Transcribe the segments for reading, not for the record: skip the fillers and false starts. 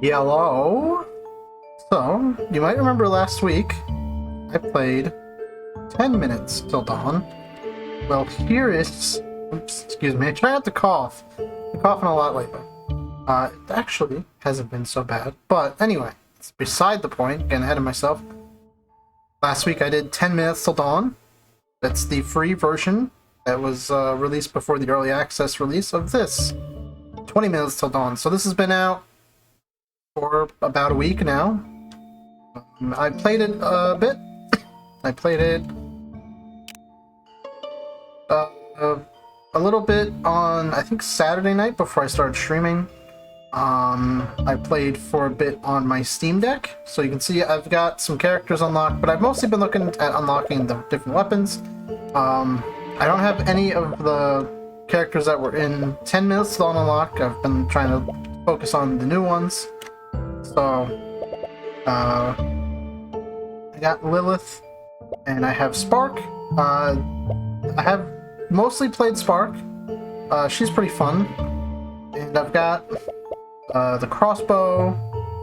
Hello. So, you might remember last week I played 10 minutes till dawn. Well, here is... Oops, excuse me, I try not to cough. I'm coughing a lot lately. It actually hasn't been so bad. But anyway, it's beside the point, getting ahead of myself. Last week I did 10 minutes till dawn. That's the free version that was released before the early access release of this. 20 minutes till dawn. So this has been out for about a week now. I played it a bit. I played it a little bit on, I think, Saturday night before I started streaming. I played for a bit on my Steam Deck, so you can see I've got some characters unlocked, but I've mostly been looking at unlocking the different weapons. I don't have any of the characters that were in 10 minutes till unlocked. I've been trying to focus on the new ones. So, I got Lilith, and I have Spark. I have mostly played Spark. She's pretty fun. And I've got the crossbow,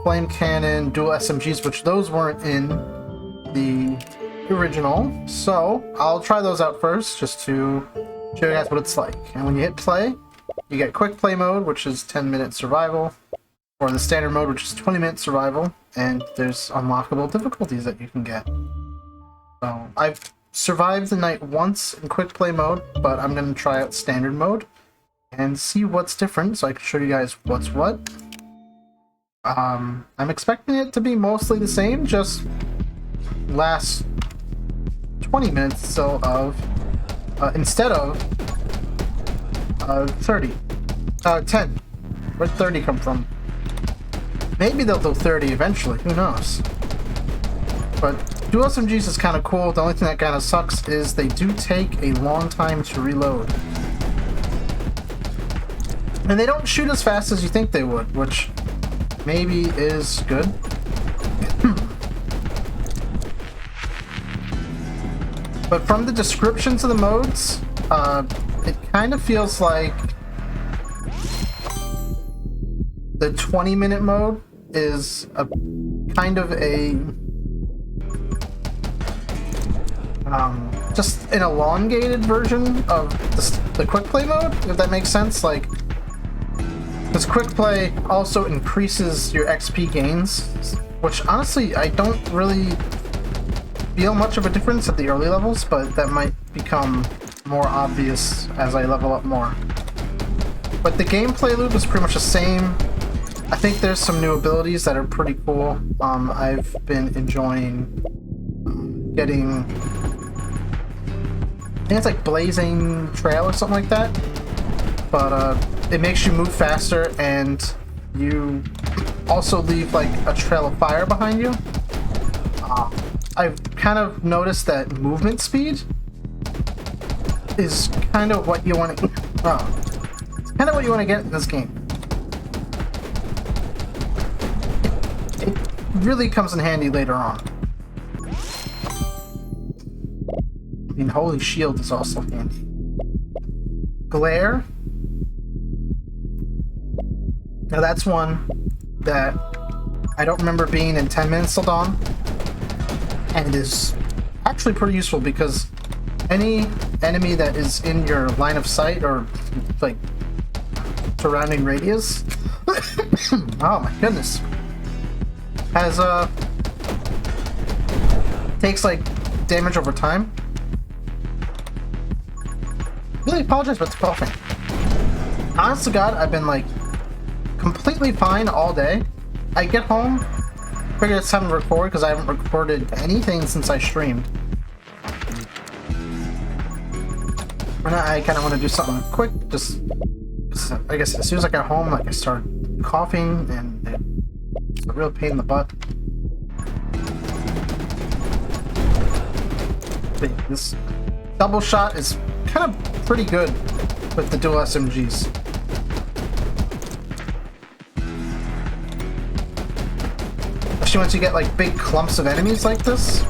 flame cannon, dual SMGs, which those weren't in the original. So, I'll try those out first, just to show you guys what it's like. And when you hit play, you get quick play mode, which is 10-minute survival, or the standard mode, which is 20-minute survival, and there's unlockable difficulties that you can get. So, I've survived the night once in quick play mode, but I'm going to try out standard mode and see what's different, so I can show you guys what's what. I'm expecting it to be mostly the same, just last 20 minutes so of instead of 10. Where'd 30 come from? Maybe they'll do 30 eventually, who knows? But dual SMGs is kind of cool. The only thing that kind of sucks is they do take a long time to reload. And they don't shoot as fast as you think they would, which maybe is good. But from the descriptions of the modes, it kind of feels like the 20-minute mode is a kind of a just an elongated version of the quick play mode, if that makes sense. Like, this quick play also increases your XP gains, which honestly I don't really feel much of a difference at the early levels, but that might become more obvious as I level up more. But the gameplay loop is pretty much the same. I think there's some new abilities that are pretty cool. I've been enjoying getting, I think it's like Blazing Trail or something like that. But it makes you move faster, and you also leave like a trail of fire behind you. I've kind of noticed that movement speed is kind of what you want to. It's kind of what you want to get in this game. It really comes in handy later on. I mean, Holy Shield is also handy. Glare. Now that's one that I don't remember being in 10 minutes till dawn, and it is actually pretty useful because any enemy that is in your line of sight or like surrounding radius oh my goodness, has takes like damage over time. Really apologize about the coughing. Honest to God, I've been like completely fine all day. I get home, figure it's time to record because I haven't recorded anything since I streamed. And I kind of want to do something quick, just I guess as soon as I got home, like, I started coughing, and it's a real pain in the butt. But this double shot is kind of pretty good with the dual SMGs. Especially once you get like big clumps of enemies like this.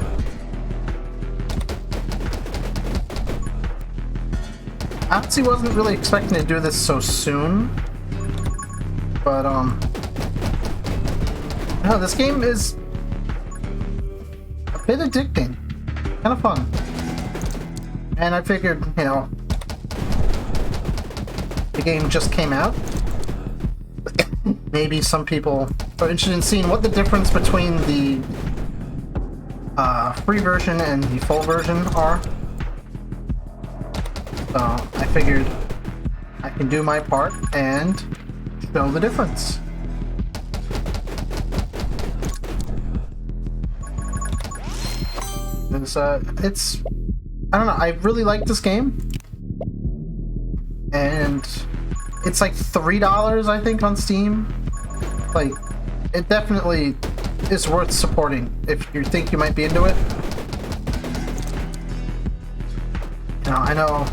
I honestly wasn't really expecting to do this so soon, but No, this game is a bit addicting. Kind of fun. And I figured, you know, the game just came out. Maybe some people are interested in seeing what the difference between the free version and the full version are. So I figured I can do my part and show the difference. It's I don't know, I really like this game. And it's like $3, I think, on Steam. Like, it definitely is worth supporting if you think you might be into it. You know, I know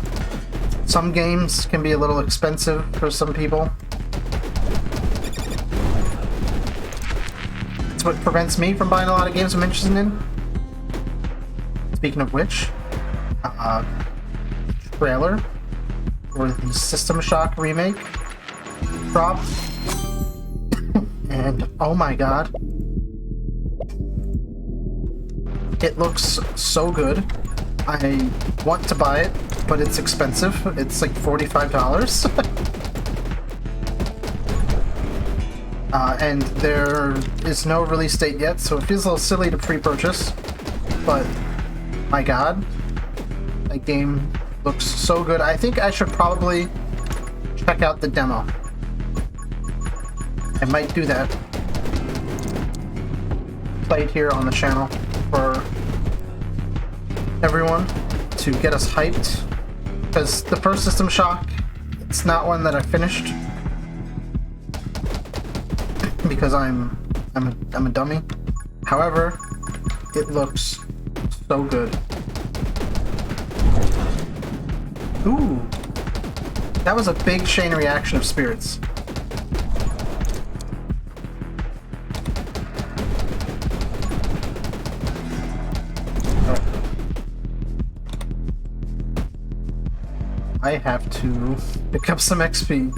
some games can be a little expensive for some people. It's what prevents me from buying a lot of games I'm interested in. Speaking of which, trailer for the System Shock remake dropped, and oh my god, it looks so good. I want to buy it, but it's expensive. It's like $45. And there is no release date yet, so it feels a little silly to pre-purchase, but my god, that game looks so good. I think I should probably check out the demo. I might do that. Play it here on the channel for everyone to get us hyped. Because the first System Shock, it's not one that I finished. Because I'm a dummy. However, it looks so good. Ooh, that was a big chain reaction of spirits. I have to pick up some XP.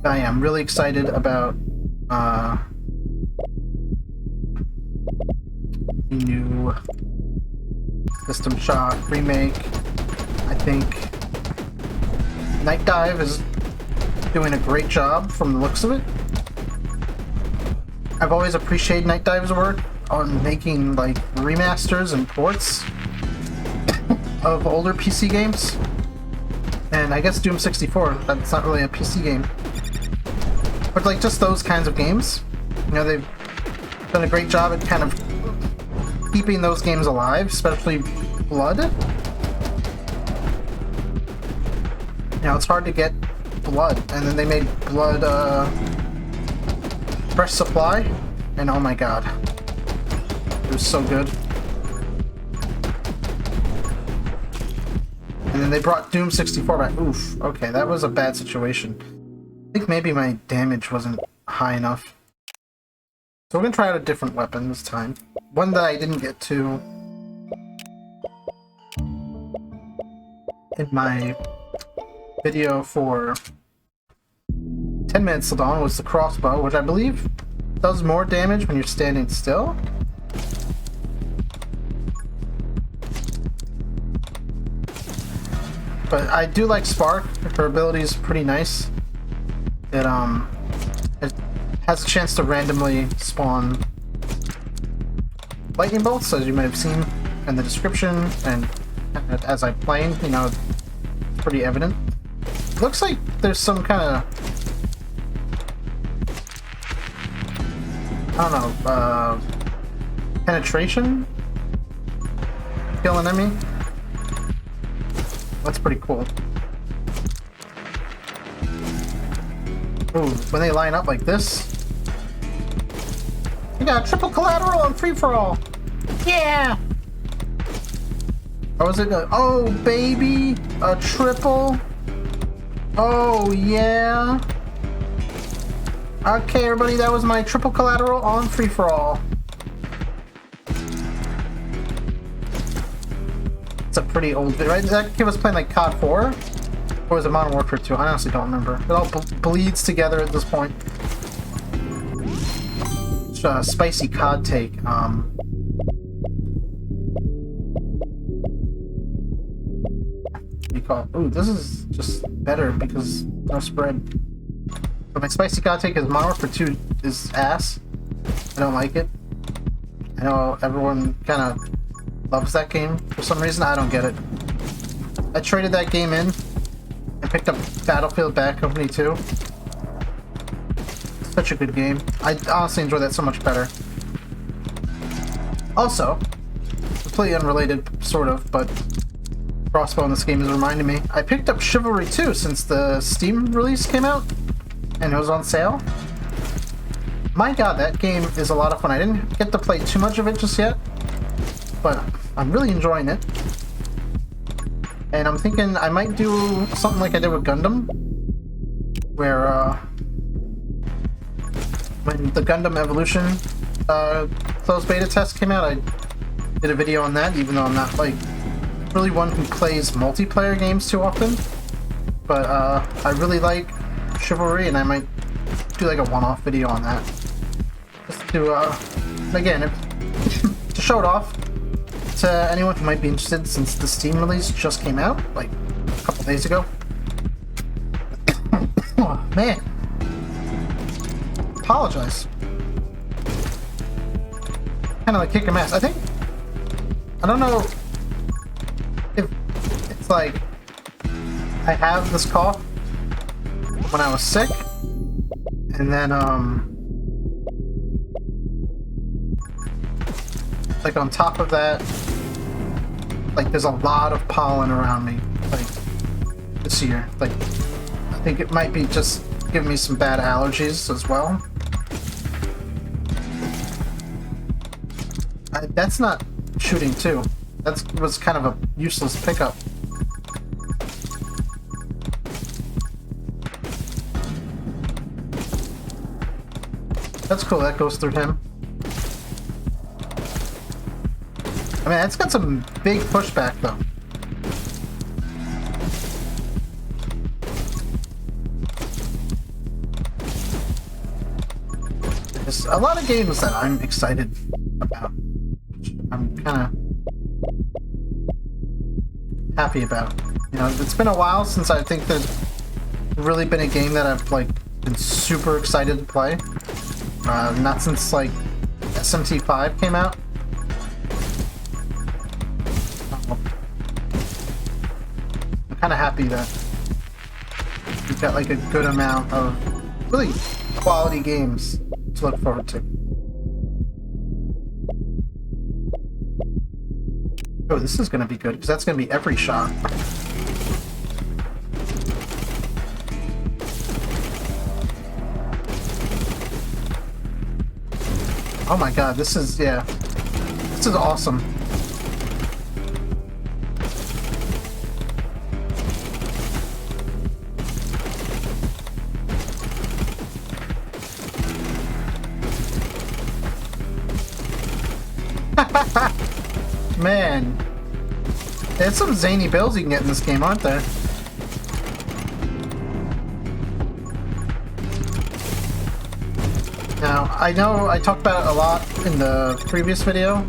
I am really excited about the new System Shock remake. I think Night Dive is doing a great job from the looks of it. I've always appreciated Night Dive's work on making like remasters and ports of older PC games. And I guess Doom 64, that's not really a PC game. But like just those kinds of games, you know, they've done a great job at kind of keeping those games alive, especially Blood. You know, it's hard to get Blood, and then they made Blood Fresh Supply, and oh my god, it was so good. And then they brought Doom 64 back. Oof, okay, that was a bad situation. I think maybe my damage wasn't high enough. So we're gonna try out a different weapon this time. One that I didn't get to in my video for 10 minutes till dawn was the crossbow, which I believe does more damage when you're standing still. But I do like Spark. Her ability is pretty nice. It has a chance to randomly spawn lightning bolts, as you might have seen in the description, and as I'm playing, you know, it's pretty evident. It looks like there's some kind of, I don't know, penetration? Kill an enemy? That's pretty cool. Ooh, when they line up like this. We got triple collateral and free-for-all! Yeah! Or was it a, oh baby! A triple? Oh yeah! Okay everybody, that was my triple collateral on free-for-all. It's a pretty old video, right? Did that kid was playing like COD 4? Or was it Modern Warfare 2? I honestly don't remember. It all bleeds together at this point. spicy cod take. What do you call it? Ooh, this is just better because no spread. But my spicy cod take is Modern Warfare 2 is ass. I don't like it. I know everyone kind of loves that game for some reason. I don't get it. I traded that game in and picked up Battlefield Bad Company 2. Such a good game. I honestly enjoy that so much better. Also, completely unrelated, sort of, but crossbow in this game is reminding me. I picked up Chivalry 2 since the Steam release came out, and it was on sale. My god, that game is a lot of fun. I didn't get to play too much of it just yet, but I'm really enjoying it. And I'm thinking I might do something like I did with Gundam, where when the Gundam Evolution closed beta test came out, I did a video on that, even though I'm not like really one who plays multiplayer games too often. But I really like Chivalry, and I might do like a one-off video on that. Just to, again, to show it off to anyone who might be interested, since the Steam release just came out, like, a couple days ago. Oh, man. Apologize. Kind of like kicking ass. I don't know if it's like I have this cough when I was sick, and then like on top of that, like there's a lot of pollen around me, like this year. Like I think it might be just giving me some bad allergies as well. That's not shooting too. That was kind of a useless pickup. That's cool, that goes through him. I mean, it's got some big pushback though. There's a lot of games that I'm excited about. I'm kind of happy about. You know, it's been a while since I think there's really been a game that I've like been super excited to play. Not since like SMT5 came out. I'm kind of happy that we've got like a good amount of really quality games to look forward to. Oh, this is going to be good, because that's going to be every shot. Oh my god, this is, yeah. This is awesome. Man, there's some zany builds you can get in this game, aren't there? Now, I know I talked about it a lot in the previous video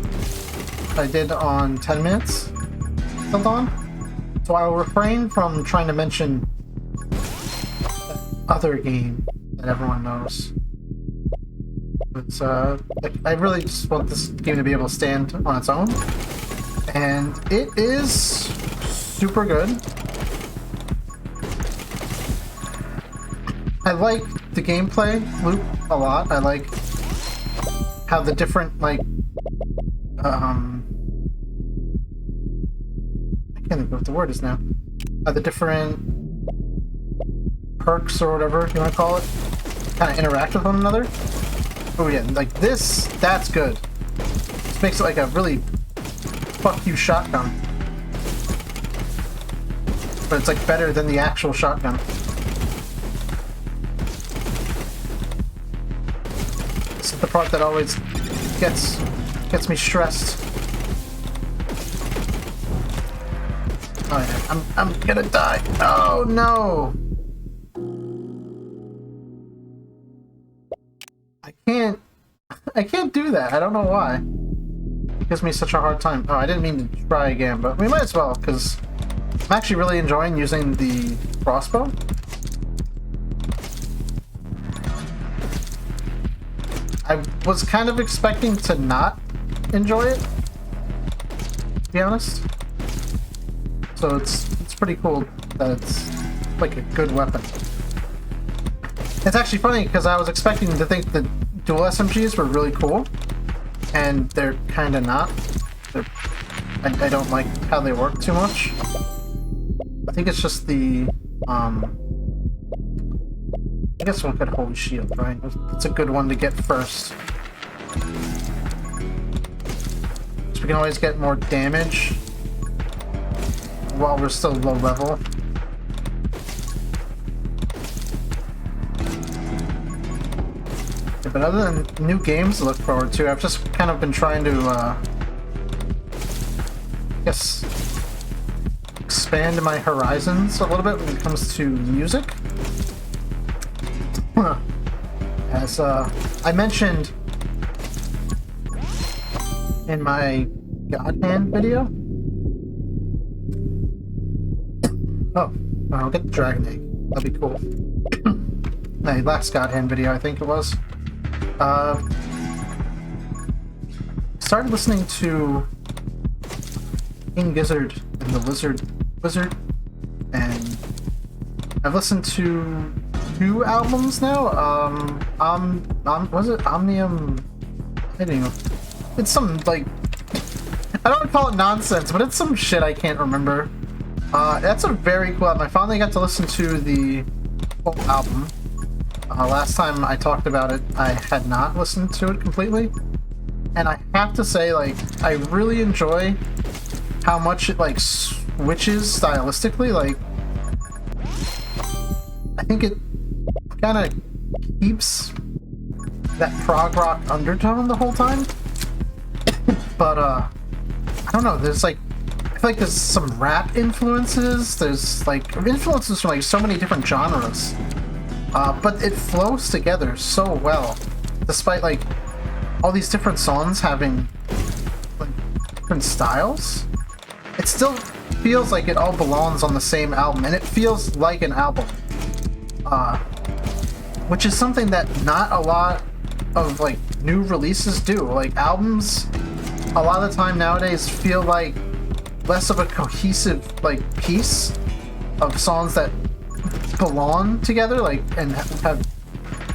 I did on 10 minutes till dawn, so I'll refrain from trying to mention that other game that everyone knows. But like, I really just want this game to be able to stand on its own. And it is super good. I like the gameplay loop a lot. I like how the different, like, I can't think of what the word is now. The different perks or whatever you want to call it kind of interact with one another. Oh yeah, like this, that's good. This makes it like a really fuck you shotgun. But it's like better than the actual shotgun. This is the part that always gets me stressed. Oh yeah, I'm gonna die. Oh no! I I can't do that. I don't know why. It gives me such a hard time. Oh, I didn't mean to try again, but we might as well, because I'm actually really enjoying using the crossbow. I was kind of expecting to not enjoy it, to be honest. So it's pretty cool that it's like a good weapon. It's actually funny because I was expecting to think the dual SMGs were really cool, and they're kind of not. I don't like how they work too much. I think it's just the I guess one could hold shield, right? It's a good one to get first. So we can always get more damage while we're still low level. Yeah, but other than new games to look forward to, I've just kind of been trying to, I guess, expand my horizons a little bit when it comes to music. As I mentioned in my God Hand video. Oh, I'll get the Dragon Egg. That'd be cool. My last God Hand video, I think it was. Started listening to King Gizzard and the Wizard, and I've listened to 2 albums now. Was it Omnium? I don't know. It's some, like, I don't want to call it nonsense, but it's some shit I can't remember. That's a very cool album. I finally got to listen to the whole album. Last time I talked about it, I had not listened to it completely. And I have to say, like, I really enjoy how much it, like, switches stylistically. Like, I think it kind of keeps that prog rock undertone the whole time. But, I don't know, there's, like, I feel like there's some rap influences. There's, like, influences from, like, so many different genres. But it flows together so well, despite, like, all these different songs having, like, different styles. It still feels like it all belongs on the same album, and it feels like an album. Which is something that not a lot of, like, new releases do. Like, albums, a lot of the time nowadays, feel like less of a cohesive, like, piece of songs that belong together, like, and have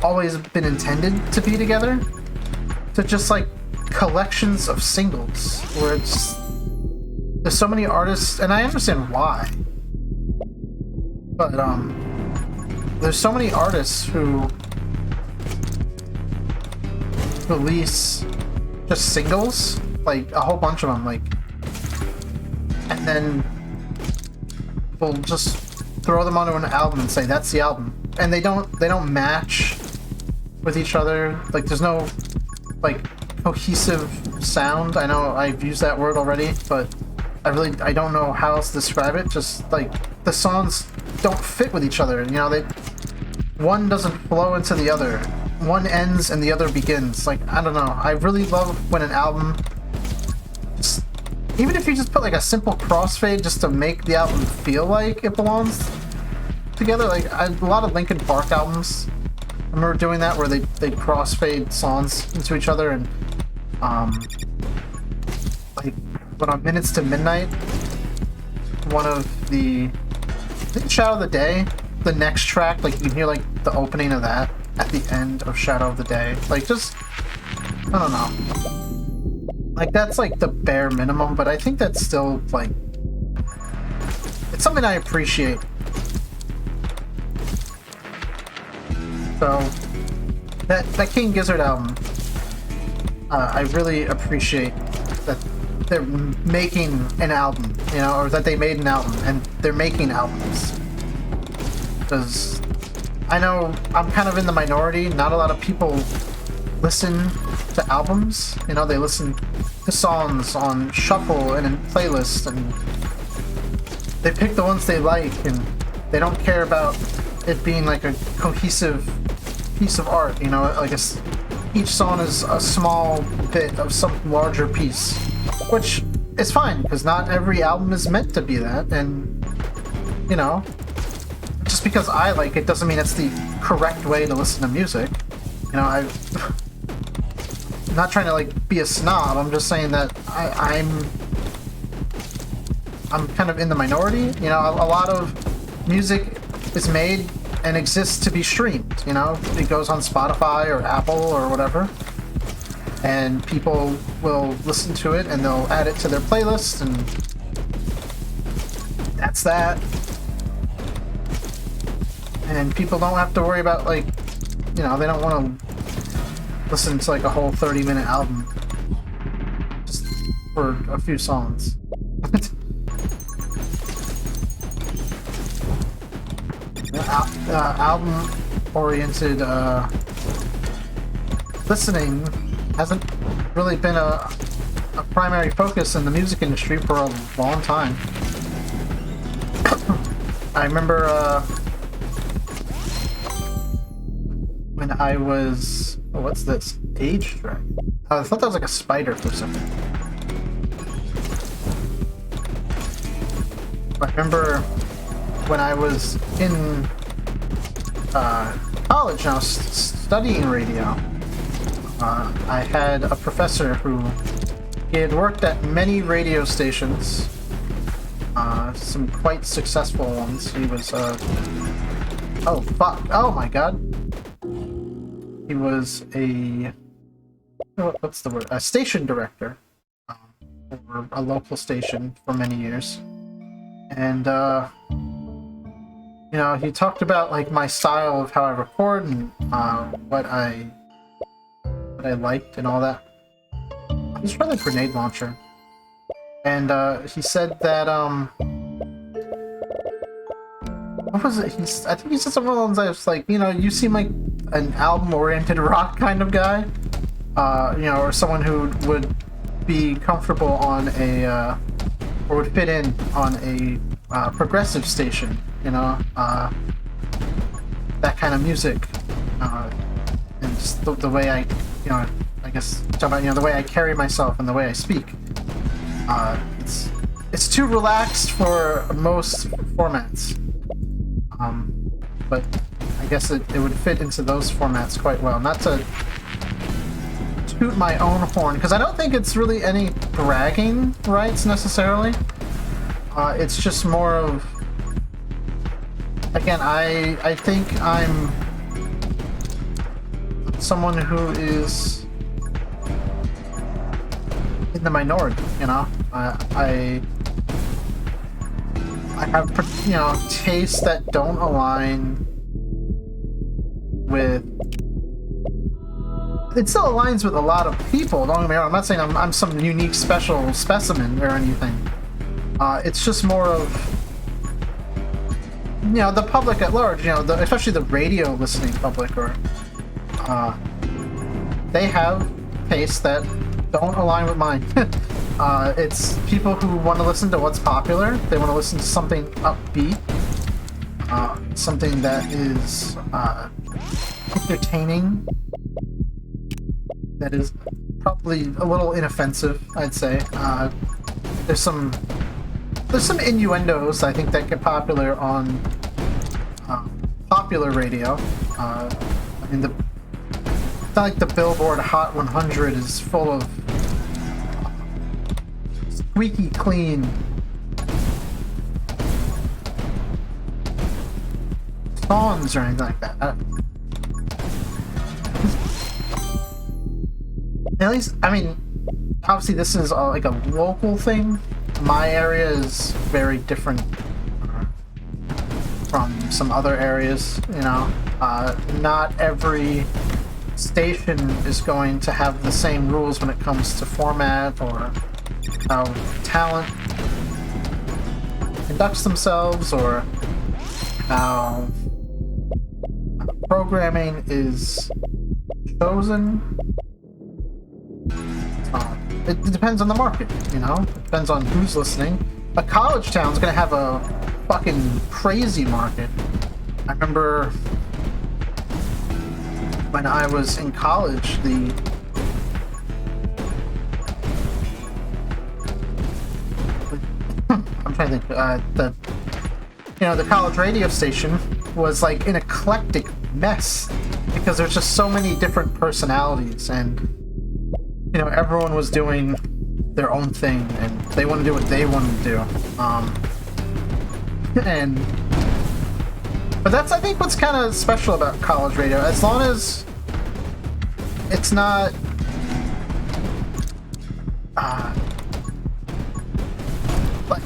always been intended to be together, to just, like, collections of singles, where it's, there's so many artists, and I understand why, but, there's so many artists who release just singles, like a whole bunch of them, like, and then we'll just throw them onto an album and say that's the album, and they don't match with each other. Like, there's no, like, cohesive sound. I know I've used that word already, but I don't know how else to describe it. Just, like, the songs don't fit with each other, you know, one doesn't flow into the other. One ends and the other begins. Like, I don't know. I really love when an album, just, even if you just put, like, a simple crossfade just to make the album feel like it belongs together. Like, a lot of Linkin Park albums, I remember doing that, where they crossfade songs into each other, and like, but on Minutes to Midnight, one of the, I think Shadow of the Day, the next track, like, you can hear, like, the opening of that at the end of Shadow of the Day. Like, just, I don't know. Like, that's, like, the bare minimum, but I think that's still, like, it's something I appreciate. So, that King Gizzard album, I really appreciate that they're making an album, you know, or that they made an album, and they're making albums. Because I know I'm kind of in the minority. Not a lot of people listen to albums. You know, they listen to songs on shuffle and in playlists, and they pick the ones they like, and they don't care about it being like a cohesive piece of art. You know, like each song is a small bit of some larger piece, which is fine, because not every album is meant to be that, and, you know, just because I like it doesn't mean it's the correct way to listen to music. You know, I'm not trying to, like, be a snob, I'm just saying that I'm kind of in the minority. You know, a lot of music is made and exists to be streamed, you know? It goes on Spotify or Apple or whatever, and people will listen to it and they'll add it to their playlist, and that's that. And people don't have to worry about, like, you know, they don't want to listen to, like, a whole 30-minute album just for a few songs. Album-oriented listening hasn't really been a primary focus in the music industry for a long time. I remember when I was... Oh, what's this? Age track? I thought that was like a spider for a second. I remember when I was in college and I was studying radio, I had a professor who he had worked at many radio stations, some quite successful ones. He was oh fuck! Oh my god! He was a what's the word? A station director for a local station for many years, and you know, he talked about, like, my style of how I record and what I liked and all that. He's probably a grenade launcher, and he said that what was it? I think he said something along the lines like, you know, you seem like an album-oriented rock kind of guy, you know, or someone who would be comfortable on a or would fit in on a progressive station, you know, that kind of music, and just the way I, you know, I guess talking about, you know, the way I carry myself and the way I speak. It's too relaxed for most formats, but I guess it would fit into those formats quite well. Not to toot my own horn, because I don't think it's really any bragging rights necessarily. It's just more of, again, I think I'm someone who is in the minority, you know? I have, you know, tastes that don't align with... It still aligns with a lot of people, don't get me wrong. I'm not saying I'm some unique special specimen or anything. It's just more of, you know, the public at large, you know, especially the radio listening public, or they have tastes that don't align with mine. It's people who want to listen to what's popular. They want to listen to something upbeat, something that is entertaining, that is probably a little inoffensive, I'd say. There's some innuendos, I think, that get popular on popular radio. I mean, it's not like the Billboard Hot 100 is full of squeaky clean songs or anything like that. At least, I mean, obviously this is like a local thing. My area is very different from some other areas, you know. Not every station is going to have the same rules when it comes to format or how talent conducts themselves, or how programming is chosen. It depends on the market, you know? It depends on who's listening. A college town's gonna have a fucking crazy market. I remember when I was in college, I'm trying to think, the college radio station was like an eclectic mess because there's just so many different personalities, and everyone was doing their own thing and they want to do what they want to do. But that's, I think, what's kind of special about college radio. As long as it's not like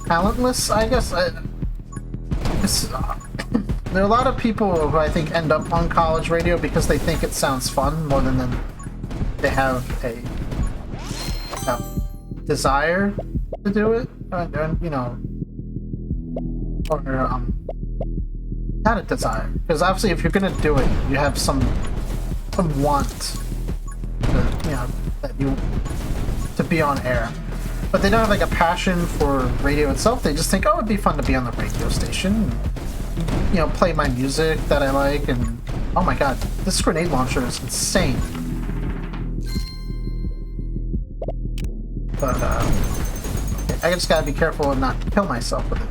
talentless, I guess. There are a lot of people who I think end up on college radio because they think it sounds fun more than they have a desire to do it, or not a desire. Because obviously, if you're gonna do it, you have some want to be on air. But they don't have like a passion for radio itself. They just think, oh, it'd be fun to be on the radio station, and, play my music that I like. And oh my god, this grenade launcher is insane. But I just gotta be careful and not kill myself with it.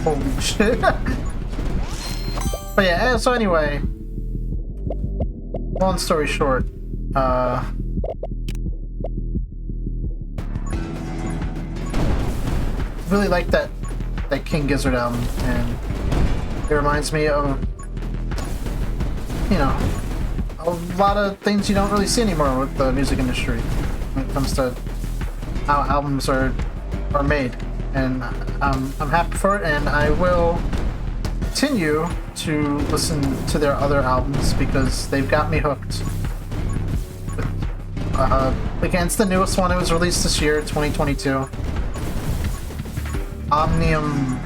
Holy shit. But yeah, so anyway, long story short, really like that King Gizzard album, and it reminds me of a lot of things you don't really see anymore with the music industry when it comes to how albums are made. And I'm happy for it, and I will continue to listen to their other albums because they've got me hooked. Again, it's the newest one. It was released this year, 2022. Omnium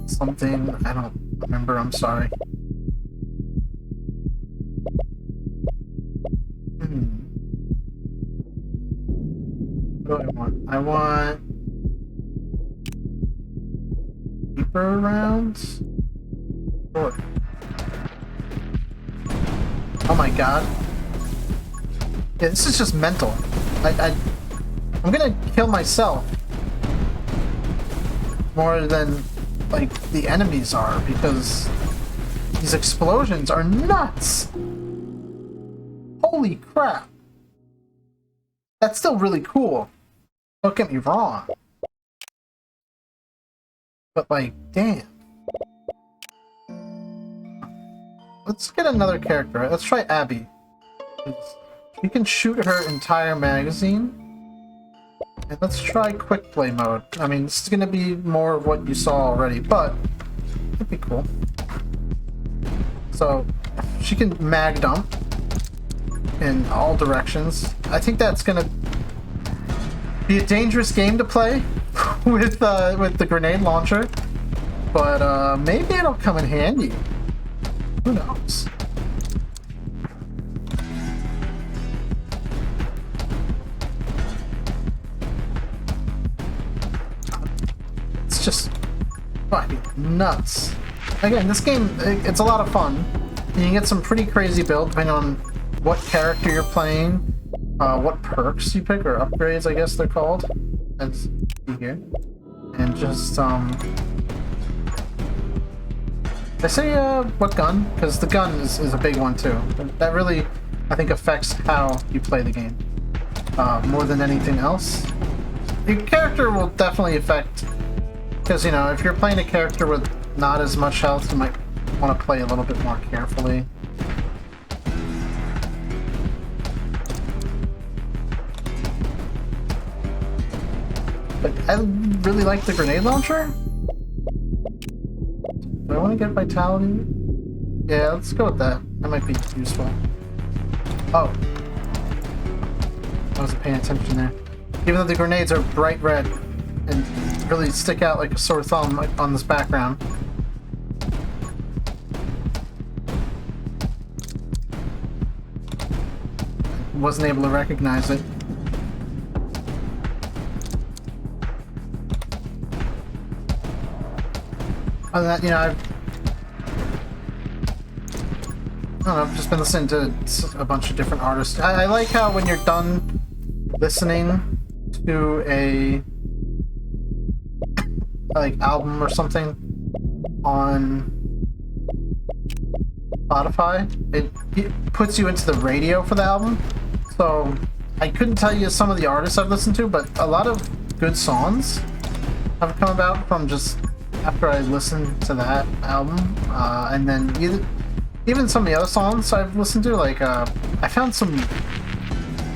something. I don't remember. I'm sorry. What do I want? I want deeper rounds. Sure. Oh my god. Yeah, this is just mental. I'm gonna kill myself more than like the enemies are because these explosions are nuts. Holy crap. That's still really cool. Don't get me wrong. But like, damn. Let's get another character. Let's try Abby. You can shoot her entire magazine. And let's try quick play mode. I mean, this is gonna be more of what you saw already, but it'd be cool. So she can mag dump in all directions. I think that's gonna be a dangerous game to play with the grenade launcher, but maybe it'll come in handy. Who knows? It's just fucking nuts. Again, this game, it's a lot of fun. You can get some pretty crazy builds depending on what character you're playing, what perks you pick, or upgrades, I guess they're called. Let's see here. And just, I say, what gun? Because the gun is a big one, too. That really, I think, affects how you play the game. More than anything else. Your character will definitely affect, because, if you're playing a character with not as much health, you might want to play a little bit more carefully. But I really like the grenade launcher. Do I want to get vitality? Yeah, let's go with that. That might be useful. Oh. I wasn't paying attention there. Even though the grenades are bright red and really stick out like a sore thumb on this background. wasn't able to recognize it. Other than that, you know, I don't know, I've just been listening to a bunch of different artists. I like how when you're done listening to a like album or something on Spotify, it puts you into the radio for the album. So I couldn't tell you some of the artists I've listened to, but a lot of good songs have come about from just after I listened to that album. And then even some of the other songs I've listened to, like I found some,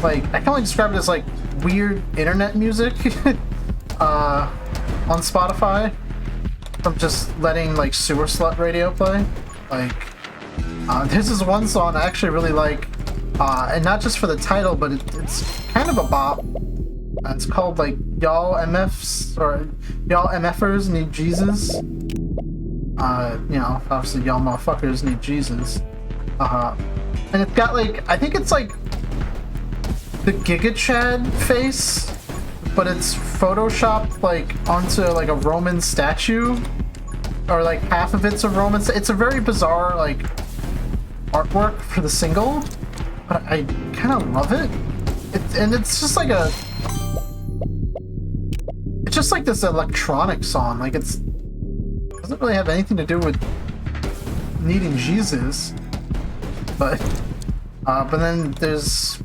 like, I can only describe it as like weird internet music on Spotify from just letting like Sewer Slut radio play. Like there's this one song I actually really like, and not just for the title, but it's kind of a bop. It's called like Y'all MFs or Y'all MFers Need Jesus. You know, obviously y'all motherfuckers need Jesus. And it's got like, I think it's like the Giga Chad face, but it's photoshopped like onto like a Roman statue, or like half of it's a Roman. It's a very bizarre like artwork for the single, but I kind of love it. And it's just like it's just like this electronic song. Like it doesn't really have anything to do with needing Jesus, but then there's,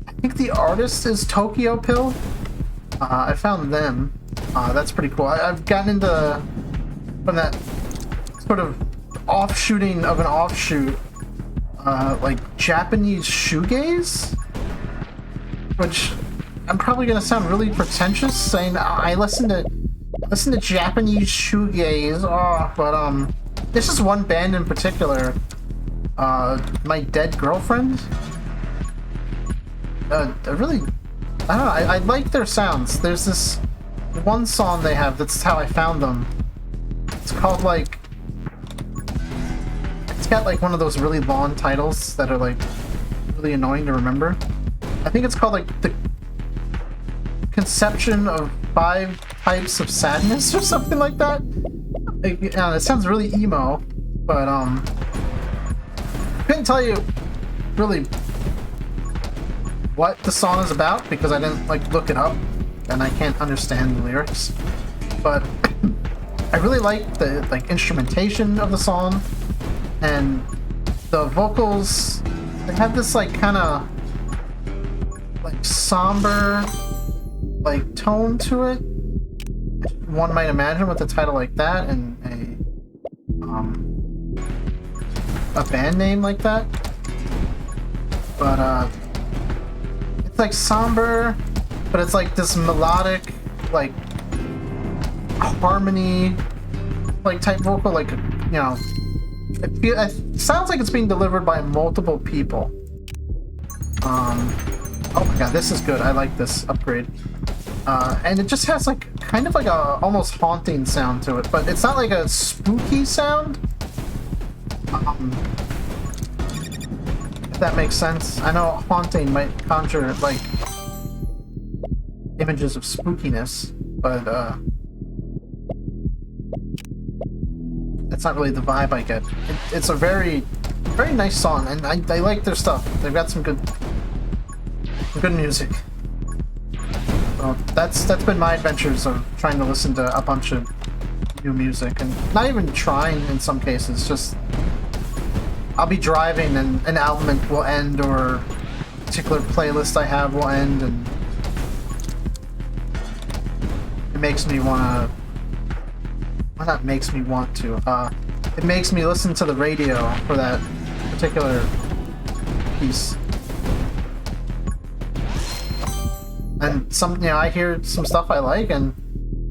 I think the artist is Tokyo Pill. I found them. That's pretty cool. I've gotten into from that sort of offshooting of an offshoot, like Japanese shoegaze, which I'm probably gonna sound really pretentious saying I listen to Japanese shoegaze. But this is one band in particular. My Dead Girlfriend. I don't know, I like their sounds. There's this one song they have, that's how I found them. It's called like, it's got like one of those really long titles that are like really annoying to remember. I think it's called like The Conception of 5 Types of Sadness or something like that. Like, it sounds really emo, but couldn't tell you really what the song is about because I didn't like look it up and I can't understand the lyrics. But I really like the like instrumentation of the song, and the vocals, they have this like kind of like somber like tone to it. One might imagine with a title like that and a band name like that. But it's like somber, but it's like this melodic, like harmony, like type vocal, like, you know, it sounds like it's being delivered by multiple people. Oh my god, this is good. I like this upgrade. And it just has like kind of like a almost haunting sound to it, but it's not like a spooky sound. If that makes sense. I know haunting might conjure like images of spookiness, but that's not really the vibe I get. It's a very, very nice song, and I like their stuff. They've got some good music. So that's been my adventures of trying to listen to a bunch of new music, and not even trying in some cases, just I'll be driving and an album will end, or a particular playlist I have will end, and it makes me wanna, well, not makes me want to, it makes me listen to the radio for that particular piece. And some, you know, I hear some stuff I like, and,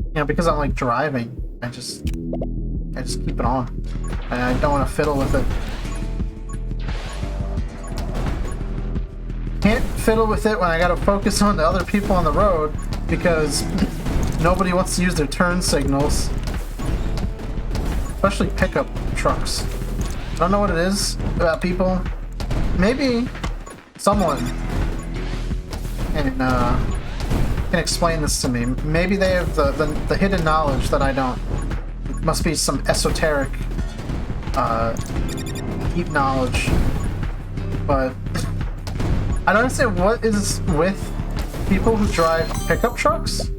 you know, because I'm like driving, I just keep it on, and I don't want to fiddle with it. Can't fiddle with it when I gotta focus on the other people on the road because nobody wants to use their turn signals, especially pickup trucks. I don't know what it is about people. Maybe someone can explain this to me. Maybe they have the hidden knowledge that I don't. It must be some esoteric deep knowledge. But I don't understand what is with people who drive pickup trucks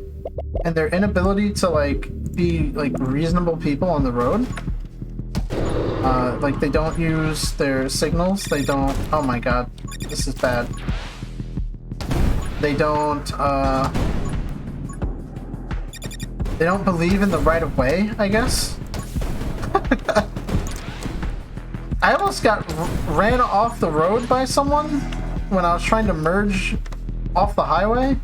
and their inability to like be like reasonable people on the road. Like they don't use their signals. They don't. Oh my god, this is bad. They don't believe in the right of way, I guess. I almost got ran off the road by someone when I was trying to merge off the highway,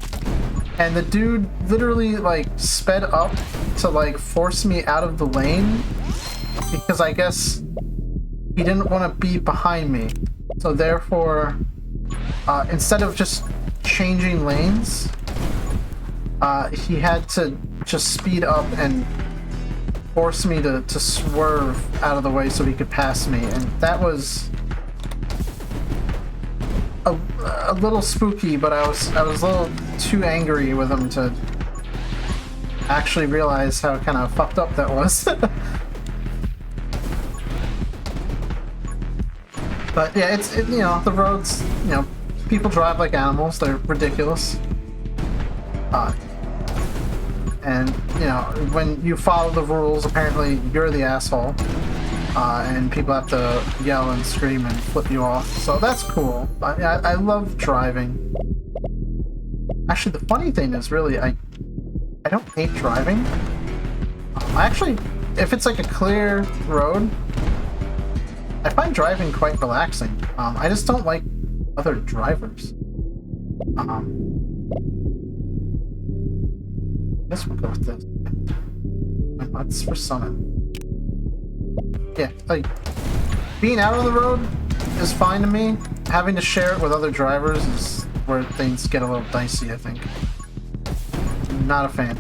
and the dude literally like sped up to like force me out of the lane because I guess he didn't want to be behind me. So therefore, instead of just changing lanes, he had to just speed up and force me to swerve out of the way so he could pass me, and that was a little spooky, but I was a little too angry with him to actually realize how kind of fucked up that was. But yeah, you know, the roads, you know, people drive like animals. They're ridiculous. And, you know, when you follow the rules, apparently you're the asshole. And people have to yell and scream and flip you off. So that's cool. I love driving. Actually, the funny thing is, really, I don't hate driving. Actually, if it's like a clear road, I find driving quite relaxing. I just don't like other drivers. I guess we'll go with this. That's for Summon. Yeah, like, being out on the road is fine to me. Having to share it with other drivers is where things get a little dicey, I think. Not a fan.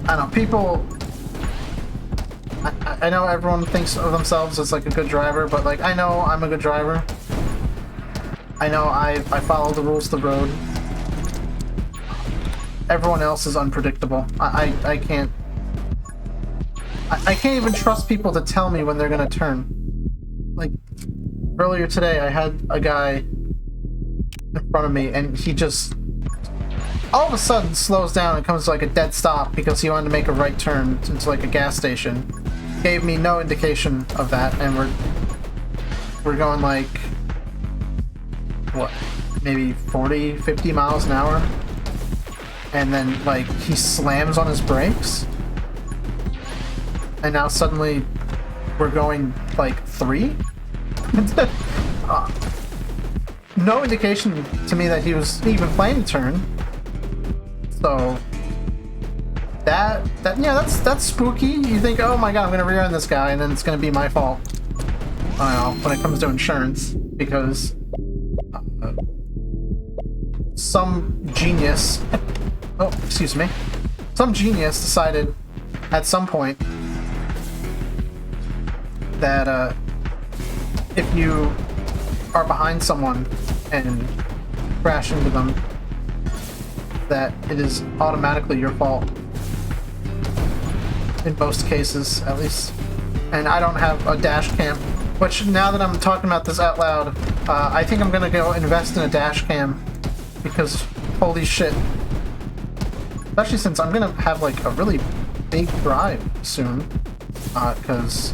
I don't know, people... I know everyone thinks of themselves as like a good driver, but like, I know I'm a good driver. I know I follow the rules of the road. Everyone else is unpredictable. I can't even trust people to tell me when they're gonna turn. Like, earlier today I had a guy in front of me and he just all of a sudden slows down and comes to like a dead stop because he wanted to make a right turn into like a gas station. Gave me no indication of that, and we're going like, what, maybe 40, 50 miles an hour, and then like he slams on his brakes, and now suddenly we're going like 3. No indication to me that he was even planning to turn. So yeah, that's spooky. You think, oh my god, I'm gonna rear end this guy, and then it's gonna be my fault. I don't know, when it comes to insurance, because some genius, oh, excuse me, some genius decided at some point that if you are behind someone and crash into them, that it is automatically your fault. In most cases, at least. And I don't have a dash cam, which now that I'm talking about this out loud, I think I'm gonna go invest in a dash cam, because holy shit. Especially since I'm gonna have like a really big drive soon, because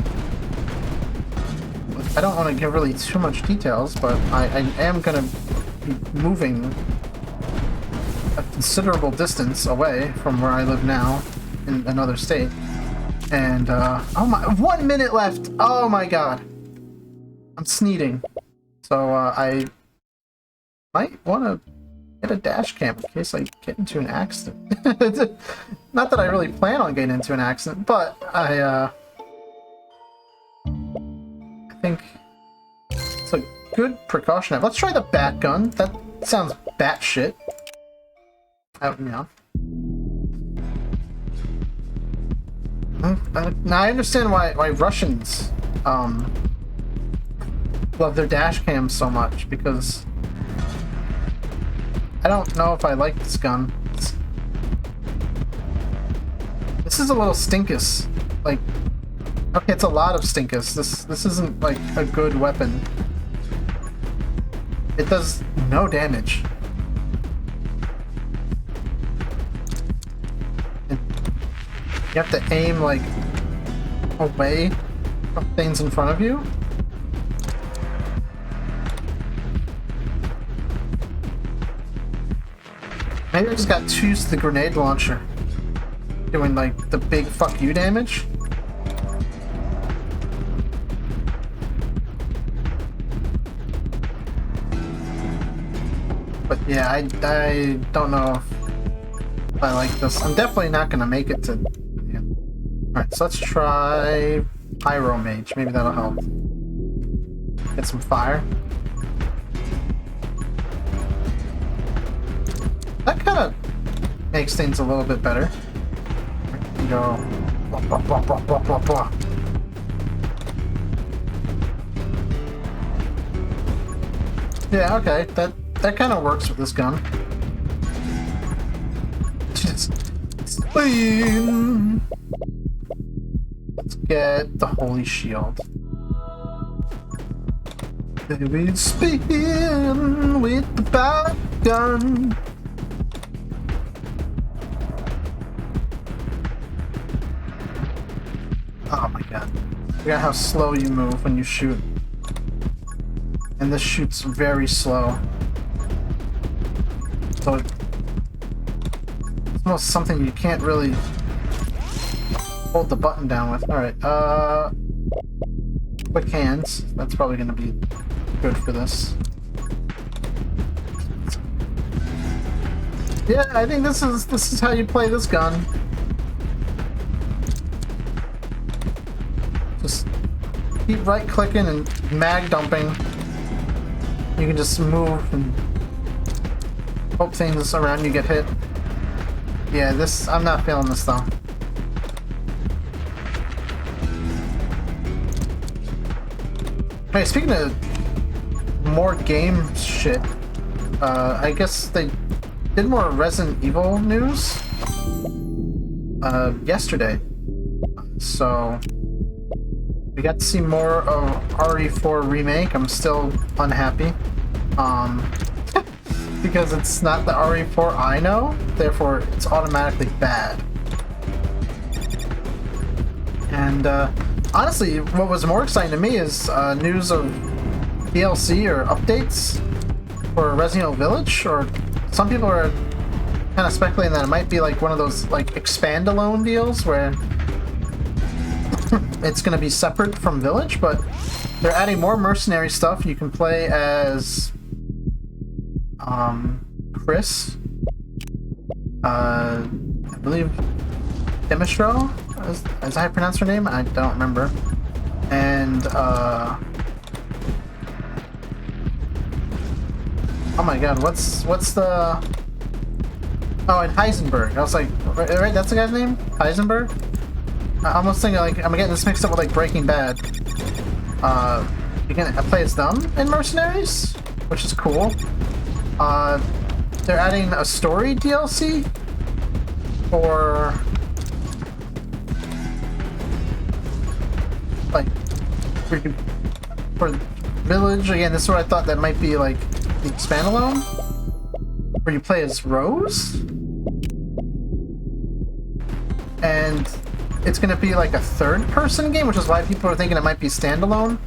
I don't want to give really too much details, but I am gonna be moving a considerable distance away from where I live now in another state. And oh my, 1 minute left. Oh my god, I'm sneezing. So I might want to get a dash cam in case I get into an accident. Not that I really plan on getting into an accident, but I think it's a good precaution. Let's try the bat gun. That sounds bat shit. Yeah. Now I understand why Russians love their dash cams so much, because I don't know if I like this gun. This is a little stinkus. Like, okay, it's a lot of stinkus. This isn't like a good weapon. It does no damage. And you have to aim like away from things in front of you. Maybe I just got too used to the grenade launcher doing like the big fuck you damage. But yeah, I don't know if I like this. I'm definitely not gonna make it to. Yeah. Alright, so let's try Pyro Mage. Maybe that'll help. Get some fire. That kind of makes things a little bit better. Go. Blah, blah, blah, blah, blah, blah, blah. Yeah, okay. That kind of works with this gun. Just spin. Let's get the Holy Shield. Baby, spin with the back gun. Oh my god. Look at how slow you move when you shoot. And this shoots very slow. So it's almost something you can't really hold the button down with. Alright, quick hands. That's probably gonna be good for this. Yeah, I think this is how you play this gun. Just keep right clicking and mag dumping. You can just move and hope things around you get hit. Yeah, I'm not feeling this though. Hey, speaking of more game shit, I guess they did more Resident Evil news yesterday. So we got to see more of RE4 Remake. I'm still unhappy. Because it's not the RE4 I know, therefore it's automatically bad. And honestly, what was more exciting to me is news of DLC or updates for Resident Evil Village, or some people are kind of speculating that it might be like one of those like expand-alone deals where it's going to be separate from Village, but they're adding more mercenary stuff. You can play as Chris, I believe Dimistro, is how I pronounce her name? I don't remember. And oh my god, what's the and Heisenberg. I was like, right, that's the guy's name? Heisenberg? I almost think like I'm getting this mixed up with like Breaking Bad. You can play as them in Mercenaries, which is cool. They're adding a story DLC for like for Village. Again, this is what I thought that might be like the expand-alone, where you play as Rose, and it's going to be like a third-person game, which is why people are thinking it might be standalone.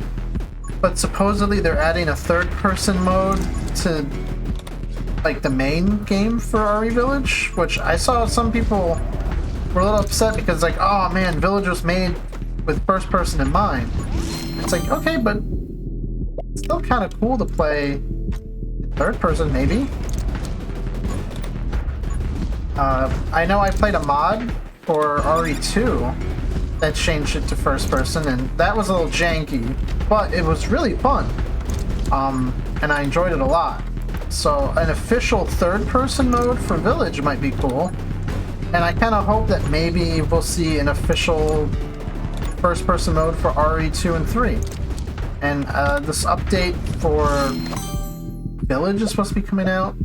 But supposedly they're adding a third-person mode to like the main game for RE Village, which I saw some people were a little upset because like, oh man, Village was made with first person in mind. It's like, okay, but it's still kind of cool to play in third person, maybe. I know I played a mod for RE2 that changed it to first person, and that was a little janky, but it was really fun. And I enjoyed it a lot. So an official third-person mode for Village might be cool, and I kind of hope that maybe we'll see an official first-person mode for RE2 and 3. And this update for Village is supposed to be coming out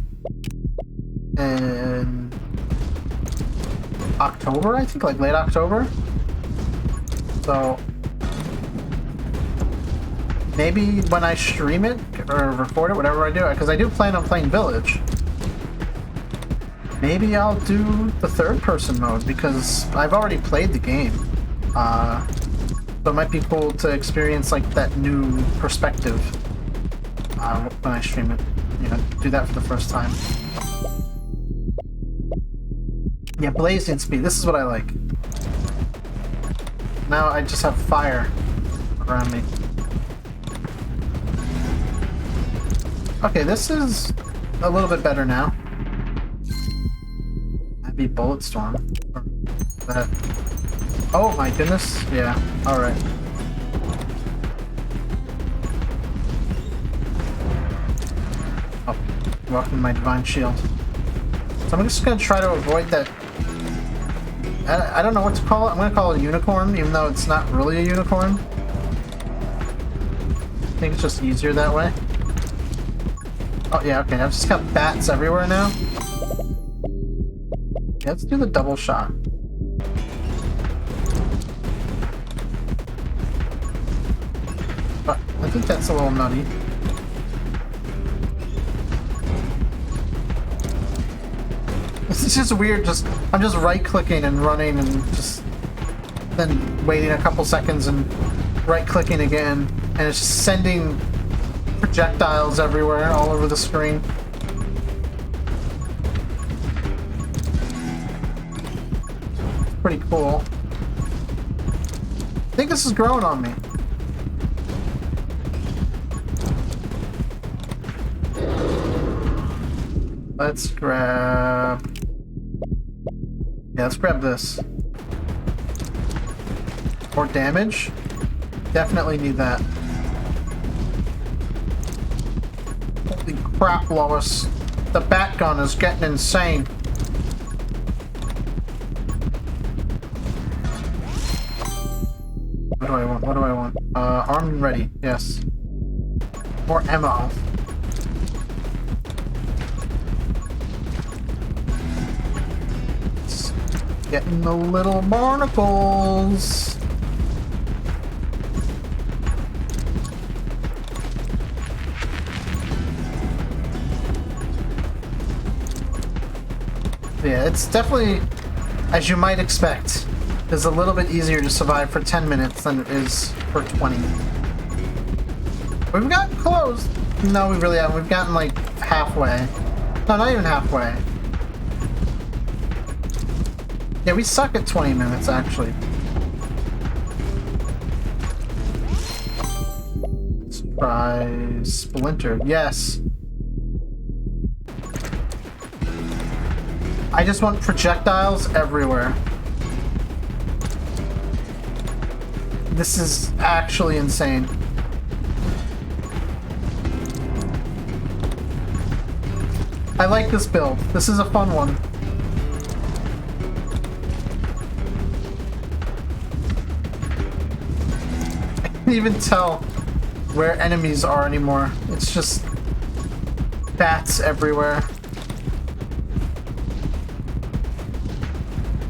in October, I think, like late October. So maybe when I stream it or record it, whatever I do, because I do plan on playing Village. Maybe I'll do the third-person mode because I've already played the game. So it might be cool to experience like that new perspective when I stream it. You know, do that for the first time. Yeah, blazing speed. This is what I like. Now I just have fire around me. Okay, this is a little bit better now. That'd be Bullet Storm. Or that. Oh my goodness. Yeah, alright. Oh, welcome to my Divine Shield. So I'm just gonna try to avoid that. I don't know what to call it. I'm gonna call it a unicorn, even though it's not really a unicorn. I think it's just easier that way. Oh yeah, okay, I've just got bats everywhere now. Yeah, let's do the double shot. But I think that's a little nutty. This is just weird, I'm just right-clicking and running and just then waiting a couple seconds and right-clicking again, and it's just sending projectiles everywhere, all over the screen. Pretty cool. I think this is growing on me. Let's grab... Yeah, let's grab this. More damage? Definitely need that. Holy crap, Lois. The bat gun is getting insane. What do I want? What do I want? Armed and ready. Yes. More ammo. Getting the little barnacles. Yeah, it's definitely, as you might expect, is a little bit easier to survive for 10 minutes than it is for 20. We've gotten close. No, we really haven't. We've gotten like halfway. No, not even halfway. Yeah, we suck at 20 minutes, actually. Let's try Splinter. Yes. I just want projectiles everywhere. This is actually insane. I like this build. This is a fun one. Even tell where enemies are anymore. It's just bats everywhere.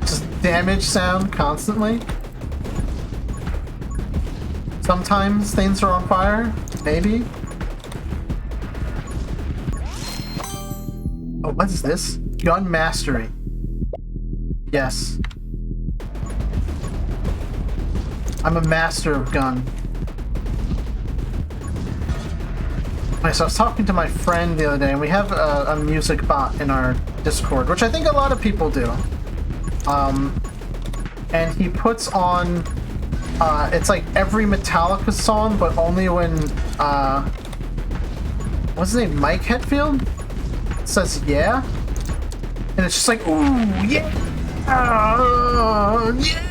Just damage sound constantly. Sometimes things are on fire, maybe. Oh, what is this? Gun mastery. Yes. I'm a master of gun. Okay, so I was talking to my friend the other day, and we have a music bot in our Discord, which I think a lot of people do. And he puts on, it's like every Metallica song, but only when, what's his name, Mike Hetfield? It says, yeah. And it's just like, ooh, yeah! Yeah!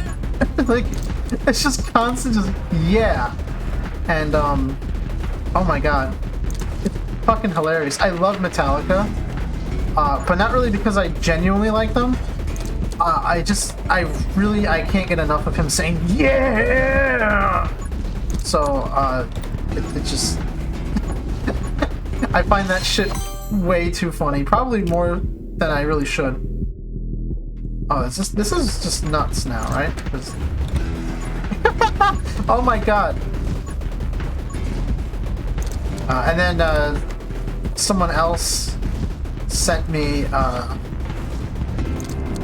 Like, it's just constant, just, yeah. And, oh my god. It's fucking hilarious. I love Metallica, but not really because I genuinely like them. I can't get enough of him saying, yeah! So, It just... I find that shit way too funny. Probably more than I really should. Oh, this is just nuts now, right? Oh my god. And then someone else sent me,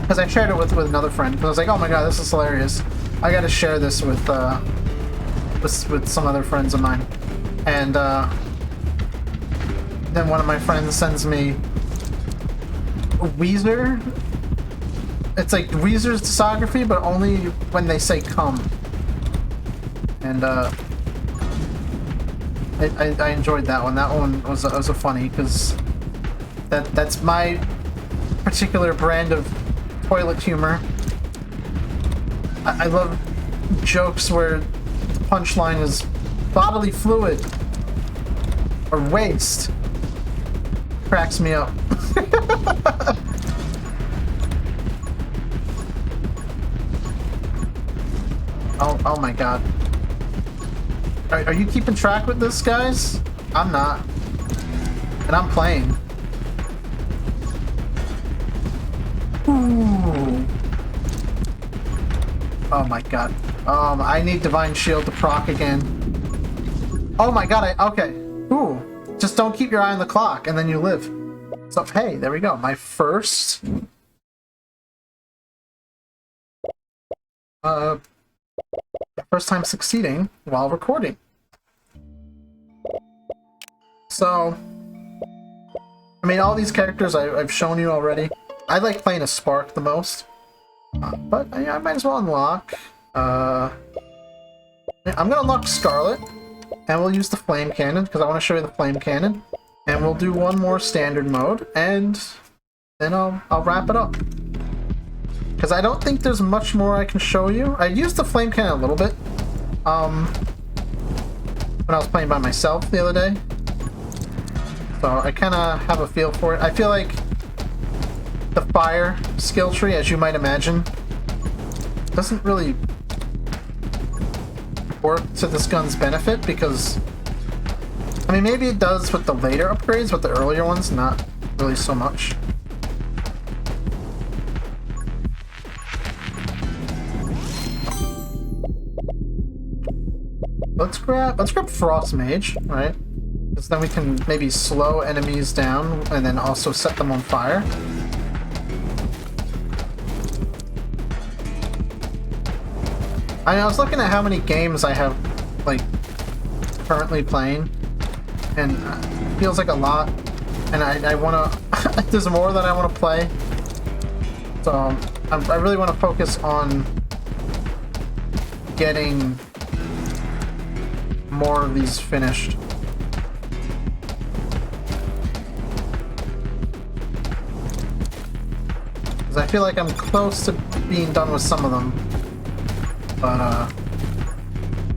because I shared it with another friend, because I was like, oh my god, this is hilarious. I gotta share this with some other friends of mine. And then one of my friends sends me Weezer. It's like Weezer's discography, but only when they say come. And I enjoyed that one. That one was a funny, because that's my particular brand of toilet humor. I love jokes where the punchline is bodily fluid or waste. Cracks me up. Oh my god. Are you keeping track with this, guys? I'm not. And I'm playing. Ooh. Oh my god. I need Divine Shield to proc again. Oh my god, okay. Ooh. Just don't keep your eye on the clock, and then you live. So, hey, there we go. My first... first time succeeding while recording. So... I mean, all these characters I've shown you already. I like playing a Spark the most. But I might as well unlock... I'm gonna unlock Scarlet. And we'll use the Flame Cannon, because I want to show you the Flame Cannon. And we'll do one more standard mode, and then I'll wrap it up. Because I don't think there's much more I can show you. I used the Flame Cannon a little bit. When I was playing by myself the other day. So I kind of have a feel for it. I feel like the fire skill tree, as you might imagine, doesn't really work to this gun's benefit, because I mean, maybe it does with the later upgrades, but the earlier ones not really so much. Let's grab Frost Mage, right? Because then we can maybe slow enemies down and then also set them on fire. I was looking at how many games I have, like, currently playing, and it feels like a lot, and I want to... there's more that I want to play, so I really want to focus on getting more of these finished. Because I feel like I'm close to being done with some of them. But,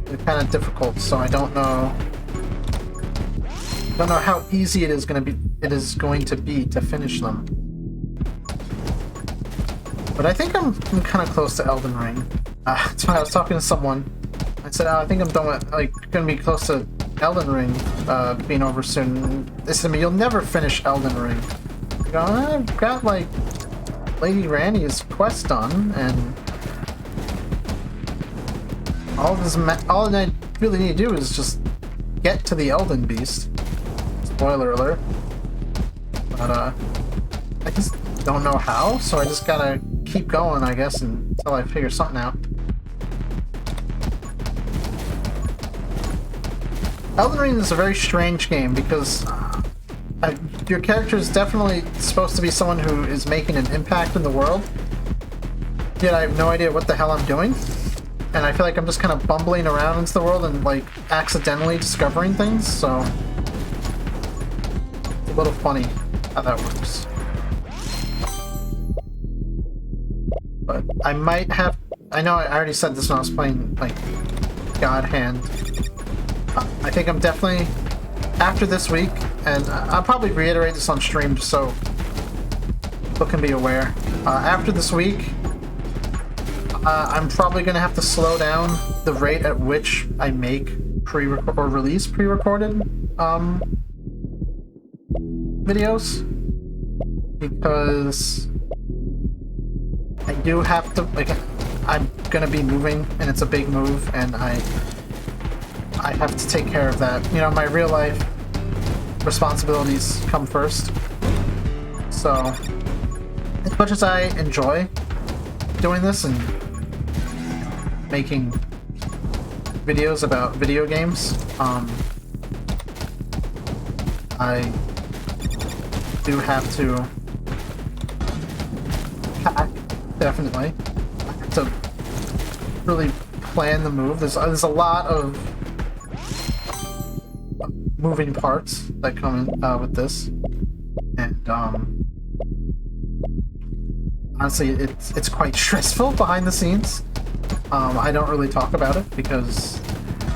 they're kind of difficult, so I don't know how easy it is going to be to finish them. But I think I'm kind of close to Elden Ring. That's why I was talking to someone. I said, oh, I think I'm done with, like, going to be close to Elden Ring being over soon. They said to me, you'll never finish Elden Ring. I go, I've got, like, Lady Randy's quest done, and all I really need to do is just get to the Elden Beast. Spoiler alert. But, I just don't know how, so I just gotta keep going, I guess, until I figure something out. Elden Ring is a very strange game because your character is definitely supposed to be someone who is making an impact in the world, yet I have no idea what the hell I'm doing. And I feel like I'm just kind of bumbling around into the world and, like, accidentally discovering things, so it's a little funny how that works. But I might have... I know I already said this when I was playing, like, God Hand. I think I'm definitely... After this week, and I'll probably reiterate this on stream just so people can be aware. After this week, I'm probably going to have to slow down the rate at which I make release pre-recorded videos, because I do have to, like, I'm gonna be moving, and it's a big move, and I have to take care of that. You know, my real life responsibilities come first. So, as much as I enjoy doing this and making videos about video games, I do have to hack, definitely. I have to really plan the move. There's a lot of moving parts that come in with this, and honestly, it's quite stressful behind the scenes. I don't really talk about it because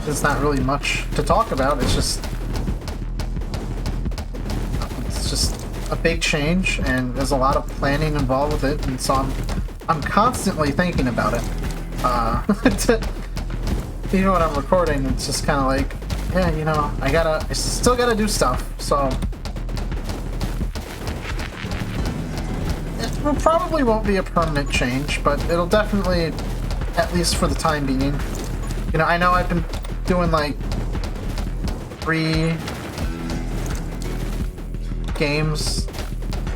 there's not really much to talk about. It's just a big change, and there's a lot of planning involved with it, and so I'm constantly thinking about it. Even when I'm recording, it's just kind of like, yeah, you know, I still gotta do stuff, so it probably won't be a permanent change, but it'll definitely, at least for the time being. You know, I know I've been doing like 3 games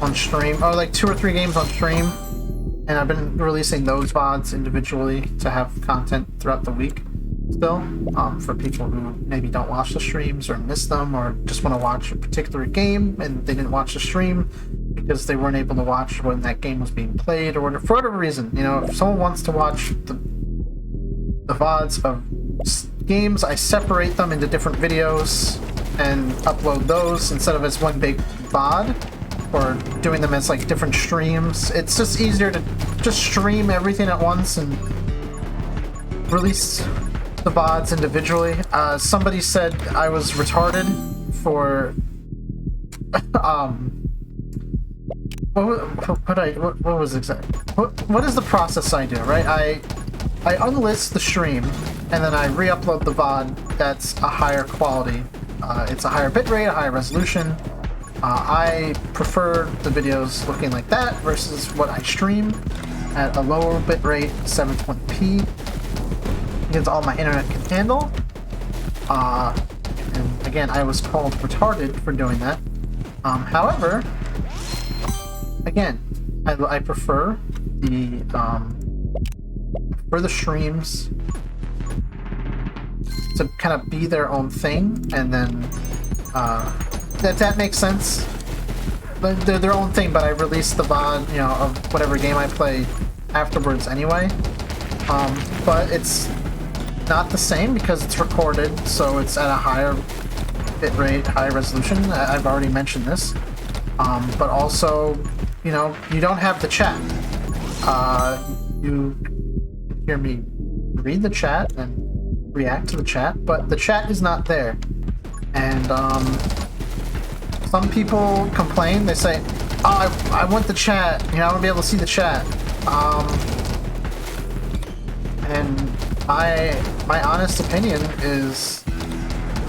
on stream, or like 2 or 3 games on stream, and I've been releasing those VODs individually to have content throughout the week still, for people who maybe don't watch the streams or miss them, or just want to watch a particular game and they didn't watch the stream because they weren't able to watch when that game was being played, or for whatever reason. You know, if someone wants to watch the VODs of games, I separate them into different videos and upload those instead of as one big VOD, or doing them as like different streams. It's just easier to just stream everything at once and release the VODs individually. Somebody said I was retarded for what was exactly what is the process I do, right? I unlist the stream and then I re-upload the VOD that's a higher quality. It's a higher bitrate, a higher resolution. I prefer the videos looking like that versus what I stream at a lower bitrate, 720p, because all my internet can handle. And again, I was called retarded for doing that. However, again, I prefer the streams to kind of be their own thing, and then that makes sense. They're their own thing, but I release the VOD, you know, of whatever game I play afterwards anyway. But it's not the same because it's recorded, so it's at a higher bitrate, higher resolution. I've already mentioned this. But also, you know, you don't have the chat. You hear me read the chat and react to the chat, but the chat is not there. And some people complain. They say, "Oh, I want the chat. You know, I want to be able to see the chat." And my honest opinion is,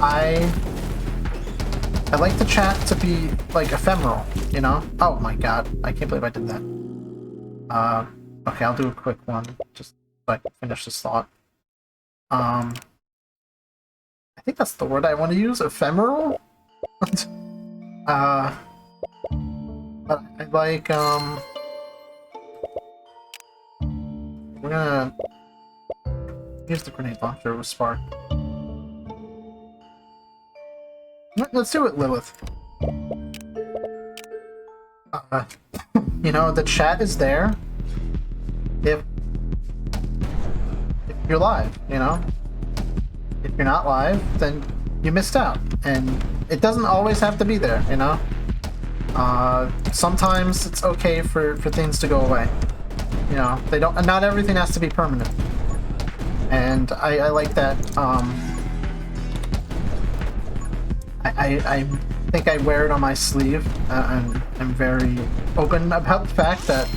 I like the chat to be like ephemeral, you know? Oh my god, I can't believe I did that. Okay, I'll do a quick one, just so I can finish this thought. I think that's the word I want to use, ephemeral? But I like, we're gonna use the grenade launcher with Spark. Let's do it, Lilith. You know, the chat is there if you're live, you know? If you're not live, then you missed out. And it doesn't always have to be there, you know? Sometimes it's okay for things to go away. You know, not everything has to be permanent. And I like that, I think I wear it on my sleeve. I'm very open about the fact that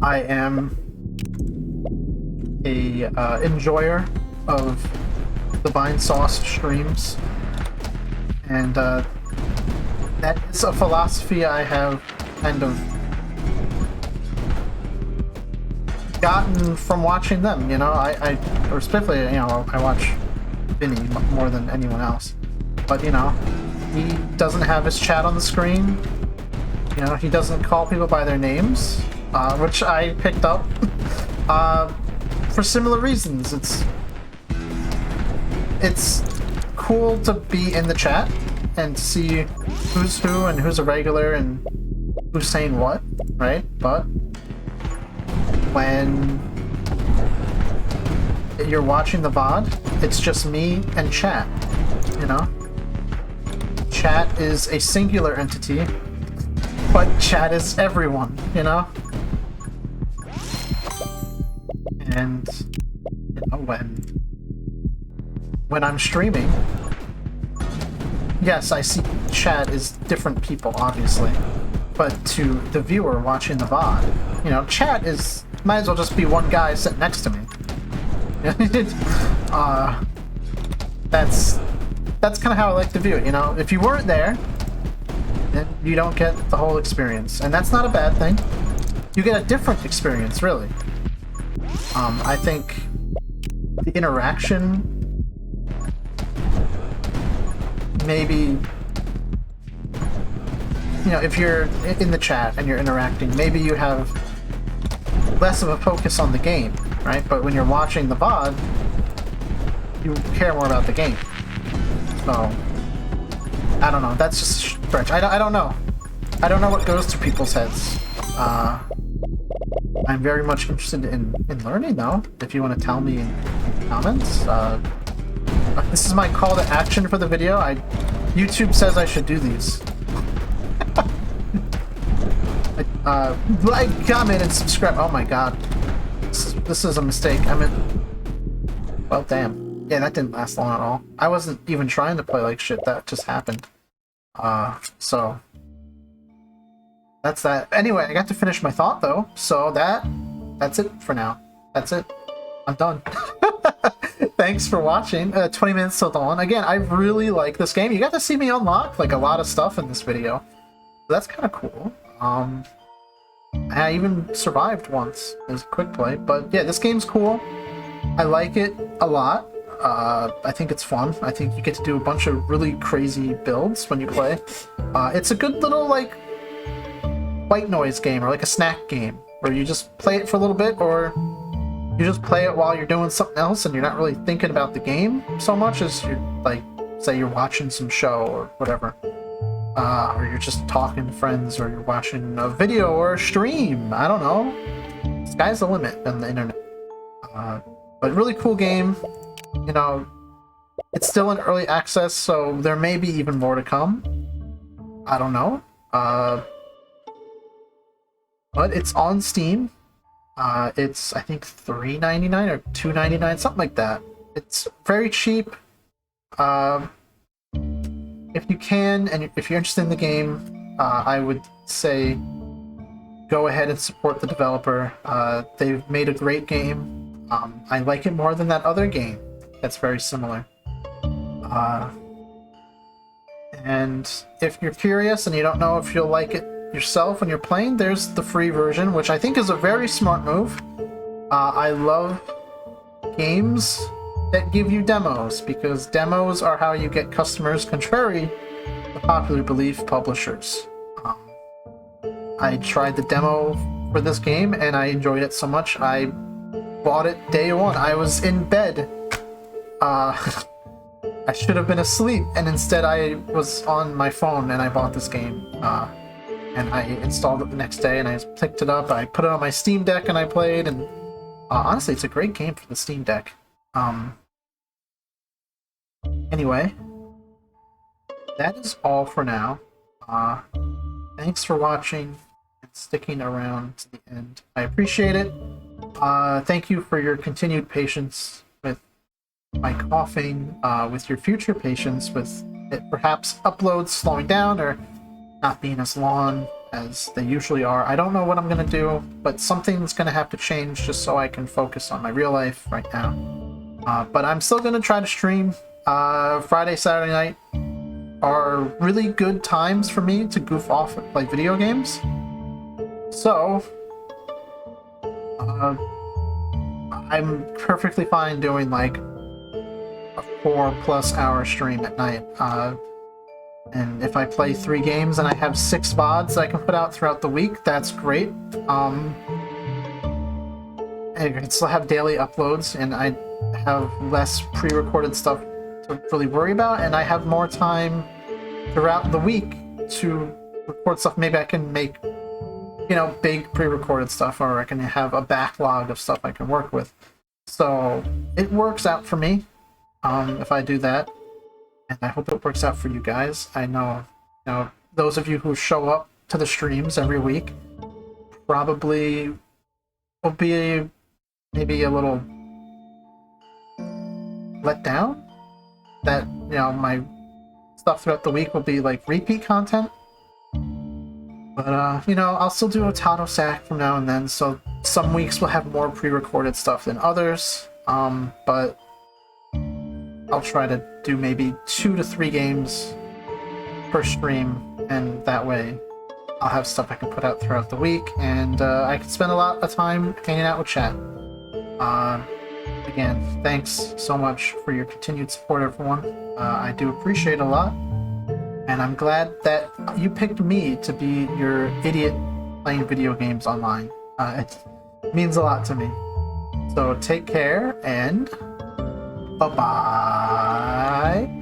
I am a enjoyer of Divine Sauce streams, and that is a philosophy I have kind of gotten from watching them. You know, or especially, you know, I watch Vinny more than anyone else, but you know, he doesn't have his chat on the screen. You know, he doesn't call people by their names, which I picked up for similar reasons. It's cool to be in the chat and see who's who and who's a regular and who's saying what, right? But when you're watching the VOD, it's just me and chat, you know? Chat is a singular entity, but chat is everyone, you know? And, you know, when I'm streaming, yes, I see chat as different people, obviously, but to the viewer watching the VOD, you know, chat is, might as well just be one guy sitting next to me. That's kind of how I like to view it, you know? If you weren't there, then you don't get the whole experience, and that's not a bad thing. You get a different experience, really. I think the interaction, maybe, you know, if you're in the chat and you're interacting, maybe you have less of a focus on the game, right? But when you're watching the VOD, you care more about the game. So, I don't know, that's just stretch. I don't know. I don't know what goes through people's heads. I'm very much interested in learning, though, if you want to tell me in comments. This is my call to action for the video. YouTube says I should do these. Like, comment, and subscribe. Oh my god. This is a mistake. Well, damn. Yeah, that didn't last long at all. I wasn't even trying to play like shit. That just happened. So... that's that. Anyway, I got to finish my thought, though. So that's it for now. That's it. I'm done. Thanks for watching. 20 minutes till dawn. Again, I really like this game. You got to see me unlock, like, a lot of stuff in this video. So that's kind of cool. I even survived once as a quick play. But yeah, this game's cool. I like it a lot. I think it's fun. I think you get to do a bunch of really crazy builds when you play. It's a good little, like, white noise game, or like a snack game, where you just play it for a little bit, or you just play it while you're doing something else and you're not really thinking about the game so much as you're, like, say you're watching some show or whatever. Or you're just talking to friends, or you're watching a video or a stream. I don't know. Sky's the limit on the internet. But really cool game. You know, it's still in early access, so there may be even more to come. I don't know. But it's on Steam. It's, I think, $3.99 or $2.99, something like that. It's very cheap. If you can, and if you're interested in the game, I would say go ahead and support the developer. They've made a great game. I like it more than that other game that's very similar. And if you're curious and you don't know if you'll like it yourself when you're playing, there's the free version, which I think is a very smart move. I love games that give you demos, because demos are how you get customers, contrary to popular belief publishers. I tried the demo for this game and I enjoyed it so much I bought it day one. I was in bed. I should have been asleep, and instead I was on my phone and I bought this game. And I installed it the next day and I picked it up. I put it on my Steam Deck and I played, and honestly, it's a great game for the Steam Deck. Anyway, that is all for now. Thanks for watching and sticking around to the end. I appreciate it. Thank you for your continued patience with my coughing, with your future patience with it perhaps uploads slowing down or not being as long as they usually are. I don't know what I'm going to do, but something's going to have to change just so I can focus on my real life right now. But I'm still gonna try to stream. Friday, Saturday night are really good times for me to goof off at, like, video games. So, I'm perfectly fine doing like a 4+ hour stream at night. And if I play 3 games and I have 6 VODs that I can put out throughout the week, that's great. I can still have daily uploads, and I have less pre-recorded stuff to really worry about, and I have more time throughout the week to record stuff. Maybe I can make, you know, big pre-recorded stuff, or I can have a backlog of stuff I can work with. So it works out for me if I do that, and I hope it works out for you guys. I know, you know, those of you who show up to the streams every week probably will be maybe a little let down that, you know, my stuff throughout the week will be like repeat content. But, you know, I'll still do a Otato sack from now and then, so some weeks will have more pre-recorded stuff than others, but I'll try to do maybe 2 to 3 games per stream, and that way I'll have stuff I can put out throughout the week, and I can spend a lot of time hanging out with chat. Again, thanks so much for your continued support, everyone. I do appreciate it a lot. And I'm glad that you picked me to be your idiot playing video games online. It means a lot to me. So take care, and bye-bye.